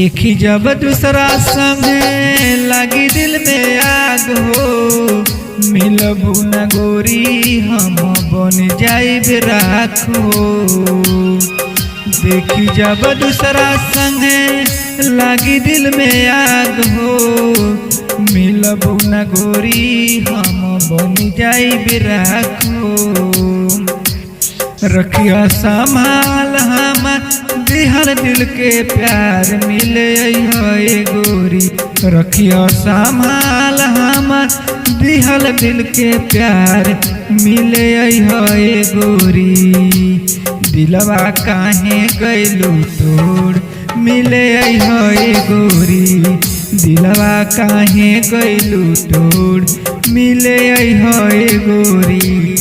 देखी जब दूसरा संग लगी दिल में आग हो, मिलबू न गोरी हम बन जाइब राख हो। देखी जब दूसरा संग लगी दिल में आग हो, मिलबू न गोरी हम बन जाइब राख हो। रखिया संभाल हम दिहर दिल के प्यार मिले है गोरी। रखिया संभाल हम दिहल दिल के प्यार मिले है गोरी। दिलवा काहे गइलू तोड़ मिले है गोरी। दिलवा काहे गइलू तोड़ मिले है गोरी।